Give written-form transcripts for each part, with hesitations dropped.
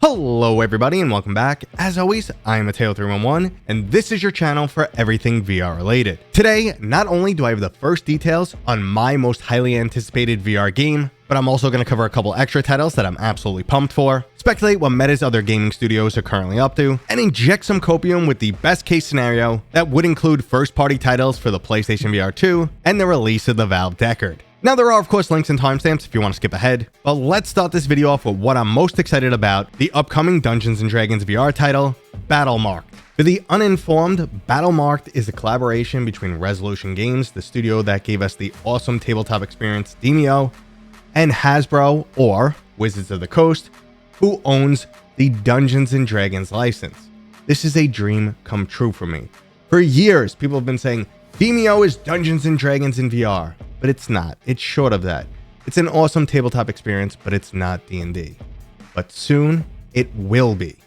Hello everybody and welcome back. As always, I am Mateo311 and this is your channel for everything VR related. Today, not only do I have the first details on my most highly anticipated VR game, but I'm also going to cover a couple extra titles that I'm absolutely pumped for, speculate what Meta's other gaming studios are currently up to, and inject some copium with the best case scenario that would include first party titles for the PlayStation VR 2 and the release of the Valve Deckard. Now there are of course links and timestamps if you want to skip ahead, but let's start this video off with what I'm most excited about, the upcoming Dungeons & Dragons VR title, Battlemarked. For the uninformed, Battlemarked is a collaboration between Resolution Games, the studio that gave us the awesome tabletop experience Demeo, and Hasbro, or Wizards of the Coast, who owns the Dungeons & Dragons license. This is a dream come true for me. For years, people have been saying, Demeo is Dungeons & Dragons in VR. But it's not. It's short of that. It's an awesome tabletop experience, but it's not D&D. But soon, it will be.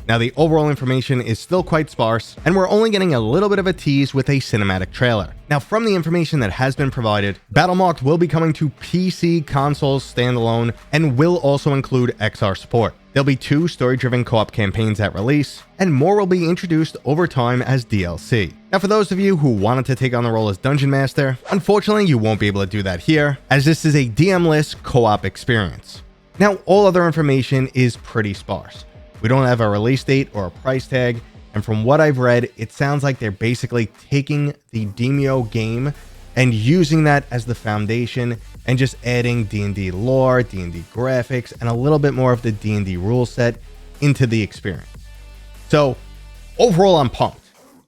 Now, the overall information is still quite sparse, and we're only getting a little bit of a tease with a cinematic trailer. Now, from the information that has been provided, Battlemarked will be coming to PC consoles standalone and will also include XR support. There'll be 2 story-driven co-op campaigns at release, and more will be introduced over time as DLC. Now, for those of you who wanted to take on the role as Dungeon Master, unfortunately you won't be able to do that here, as this is a DM-less co-op experience. Now, all other information is pretty sparse. We don't have a release date or a price tag, and from what I've read, it sounds like they're basically taking the Demeo game and using that as the foundation and just adding D&D lore, D&D graphics, and a little bit more of the D&D rule set into the experience. So overall, I'm pumped.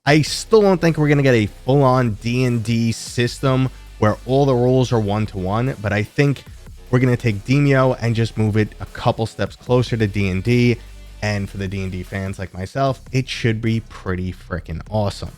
I still don't think we're going to get a full-on D&D system where all the rules are one-to-one, but I think we're going to take Demeo and just move it a couple steps closer to D&D, and for the D&D fans like myself, it should be pretty freaking awesome.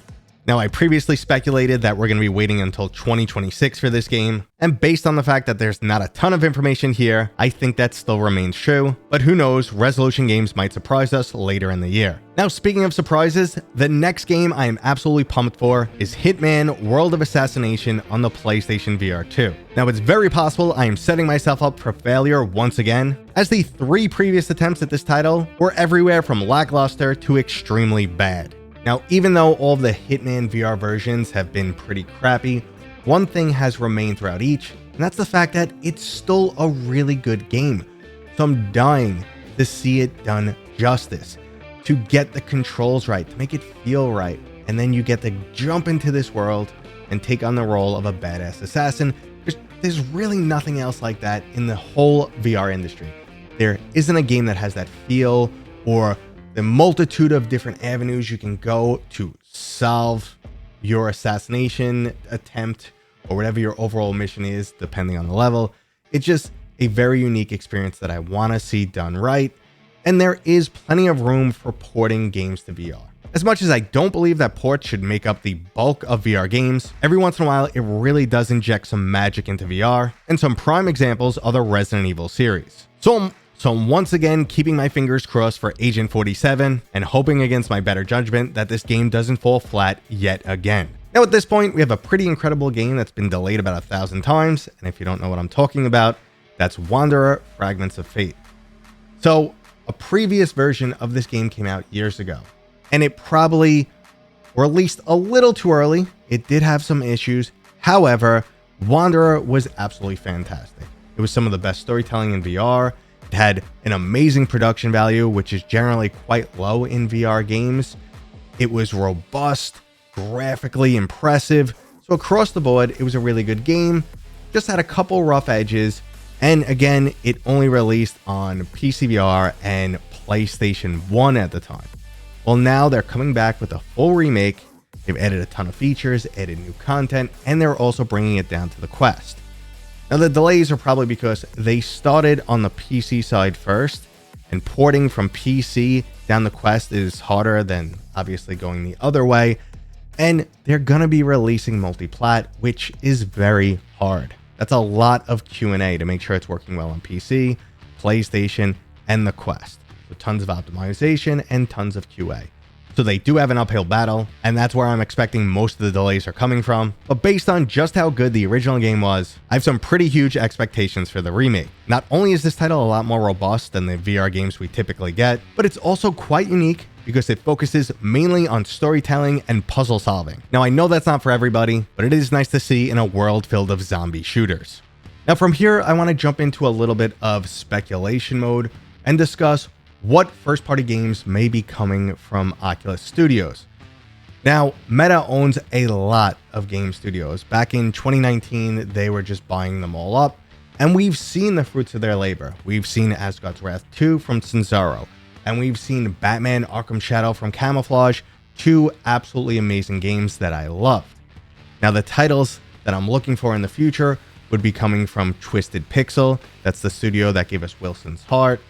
Now, I previously speculated that we're going to be waiting until 2026 for this game, and based on the fact that there's not a ton of information here, I think that still remains true, but who knows, Resolution Games might surprise us later in the year. Now, speaking of surprises, the next game I am absolutely pumped for is Hitman World of Assassination on the PlayStation VR 2. Now, it's very possible I am setting myself up for failure once again, as the 3 previous attempts at this title were everywhere from lackluster to extremely bad. Now, even though all of the Hitman VR versions have been pretty crappy, one thing has remained throughout each, and that's the fact that it's still a really good game. So I'm dying to see it done justice, to get the controls right, to make it feel right, and then you get to jump into this world and take on the role of a badass assassin. There's really nothing else like that in the whole VR industry. There isn't a game that has that feel or the multitude of different avenues you can go to solve your assassination attempt or whatever your overall mission is, depending on the level. It's just a very unique experience that I want to see done right, and there is plenty of room for porting games to VR. As much as I don't believe that ports should make up the bulk of VR games, every once in a while it really does inject some magic into VR, and some prime examples are the Resident Evil series. So I'm once again keeping my fingers crossed for Agent 47 and hoping against my better judgment that this game doesn't fall flat yet again. Now at this point, we have a pretty incredible game that's been delayed about 1,000 times, and if you don't know what I'm talking about, that's Wanderer Fragments of Fate. So a previous version of this game came out years ago, and it probably released a little too early. It did have some issues. However, Wanderer was absolutely fantastic. It was some of the best storytelling in VR. It had an amazing production value, which is generally quite low in VR games. It was robust, graphically impressive. So across the board, it was a really good game. Just had a couple rough edges. And again, it only released on PC VR and PlayStation 1 at the time. Well, now they're coming back with a full remake. They've added a ton of features, added new content, and they're also bringing it down to the Quest. Now, the delays are probably because they started on the PC side first, and porting from PC down the Quest is harder than obviously going the other way, and they're going to be releasing multi-plat, which is very hard. That's a lot of Q&A to make sure it's working well on PC, PlayStation, and the Quest. So tons of optimization and tons of QA. so they do have an uphill battle, and that's where I'm expecting most of the delays are coming from. But based on just how good the original game was, I have some pretty huge expectations for the remake. Not only is this title a lot more robust than the VR games we typically get, but it's also quite unique because it focuses mainly on storytelling and puzzle solving. Now, I know that's not for everybody, but it is nice to see in a world filled of zombie shooters. Now from here, I want to jump into a little bit of speculation mode and discuss what first-party games may be coming from Oculus Studios. Now, Meta owns a lot of game studios. Back in 2019, they were just buying them all up, and we've seen the fruits of their labor. We've seen Asgard's Wrath 2 from Cinzaro, and we've seen Batman Arkham Shadow from Camouflage, two absolutely amazing games that I loved. Now, the titles that I'm looking for in the future would be coming from Twisted Pixel. That's the studio that gave us Wilson's Heart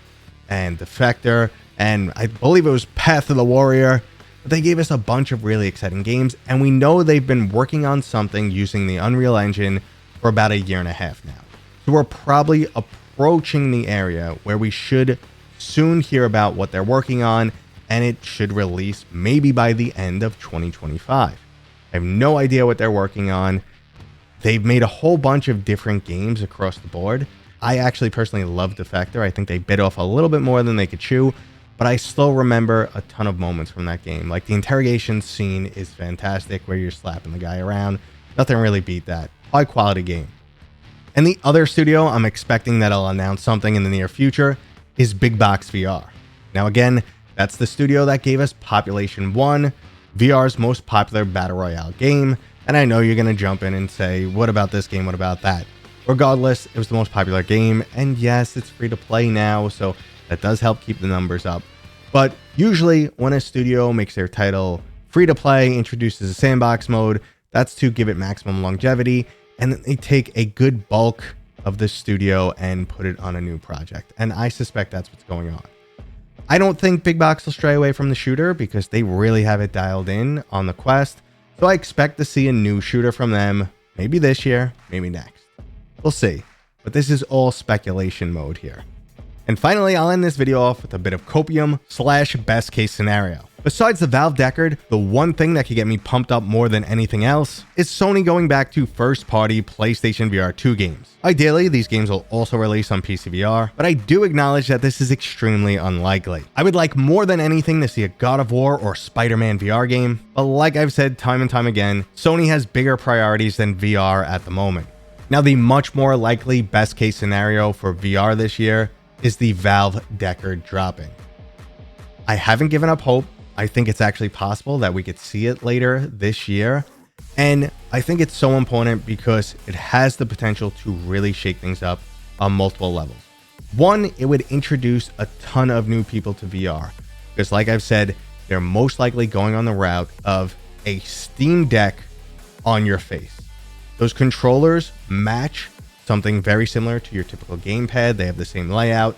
and Defector, and I believe it was Path of the Warrior. But they gave us a bunch of really exciting games, and we know they've been working on something using the Unreal Engine for about a year and a half now. So we're probably approaching the area where we should soon hear about what they're working on, and it should release maybe by the end of 2025. I have no idea what they're working on. They've made a whole bunch of different games across the board. I actually personally love Defector. I think they bit off a little bit more than they could chew, but I still remember a ton of moments from that game. Like the interrogation scene is fantastic where you're slapping the guy around. Nothing really beat that. High quality game. And the other studio I'm expecting that'll announce something in the near future is Big Box VR. Now again, that's the studio that gave us Population 1, VR's most popular battle royale game. And I know you're going to jump in and say, what about this game? What about that? Regardless, it was the most popular game, and yes, it's free to play now, so that does help keep the numbers up. But usually, when a studio makes their title free to play, introduces a sandbox mode, that's to give it maximum longevity, and then they take a good bulk of the studio and put it on a new project. And I suspect that's what's going on. I don't think Big Box will stray away from the shooter because they really have it dialed in on the Quest, so I expect to see a new shooter from them, maybe this year, maybe next. We'll see, but this is all speculation mode here. And finally, I'll end this video off with a bit of copium / best case scenario. Besides the Valve Deckard, the one thing that could get me pumped up more than anything else is Sony going back to first-party PlayStation VR2 games. Ideally, these games will also release on PSVR, but I do acknowledge that this is extremely unlikely. I would like more than anything to see a God of War or Spider-Man VR game, but like I've said time and time again, Sony has bigger priorities than VR at the moment. Now, the much more likely best case scenario for VR this year is the Valve Deckard dropping. I haven't given up hope. I think it's actually possible that we could see it later this year. And I think it's so important because it has the potential to really shake things up on multiple levels. One, it would introduce a ton of new people to VR. Because like I've said, they're most likely going on the route of a Steam Deck on your face. Those controllers match something very similar to your typical gamepad. They have the same layout,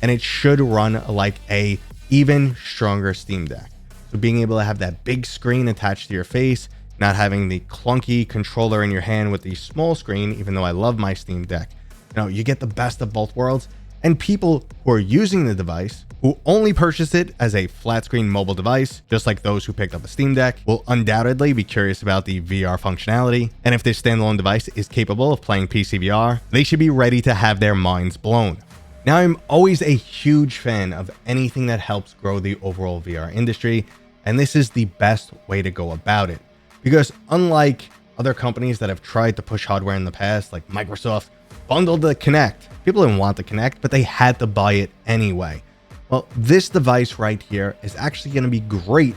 and it should run like a even stronger Steam Deck. So being able to have that big screen attached to your face, not having the clunky controller in your hand with the small screen, even though I love my Steam Deck, you get the best of both worlds. And people who are using the device, who only purchase it as a flat screen mobile device, just like those who picked up a Steam Deck, will undoubtedly be curious about the VR functionality. And if this standalone device is capable of playing PC VR, they should be ready to have their minds blown. Now, I'm always a huge fan of anything that helps grow the overall VR industry, and this is the best way to go about it. Because unlike other companies that have tried to push hardware in the past, like Microsoft bundled the Kinect. People didn't want the Kinect, but they had to buy it anyway. Well, this device right here is actually going to be great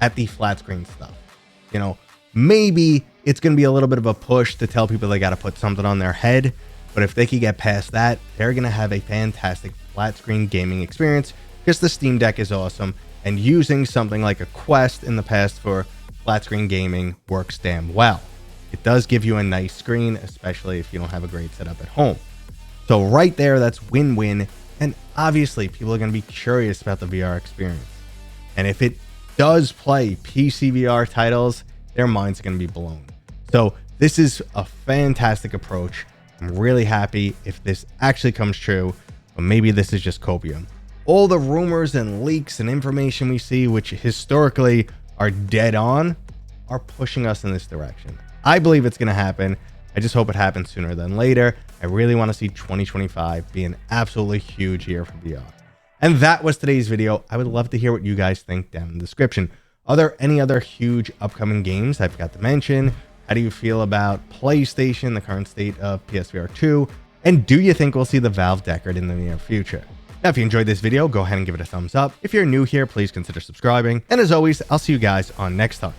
at the flat screen stuff. Maybe it's going to be a little bit of a push to tell people they got to put something on their head, but if they can get past that, they're going to have a fantastic flat screen gaming experience because the Steam Deck is awesome, and using something like a Quest in the past for flat screen gaming works damn well. It does give you a nice screen, especially if you don't have a great setup at home. So right there, that's win-win. And obviously, people are going to be curious about the VR experience. And if it does play PC VR titles, their minds are going to be blown. So this is a fantastic approach. I'm really happy if this actually comes true, but maybe this is just copium. all the rumors and leaks and information we see, which historically are dead on, are pushing us in this direction. I believe it's going to happen. I just hope it happens sooner than later. I really want to see 2025 be an absolutely huge year for VR. And that was today's video. I would love to hear what you guys think down in the description. Are there any other huge upcoming games I forgot to mention? How do you feel about PlayStation, the current state of PSVR2? And do you think we'll see the Valve Deckard in the near future? Now, if you enjoyed this video, go ahead and give it a thumbs up. If you're new here, please consider subscribing. And as always, I'll see you guys on next time.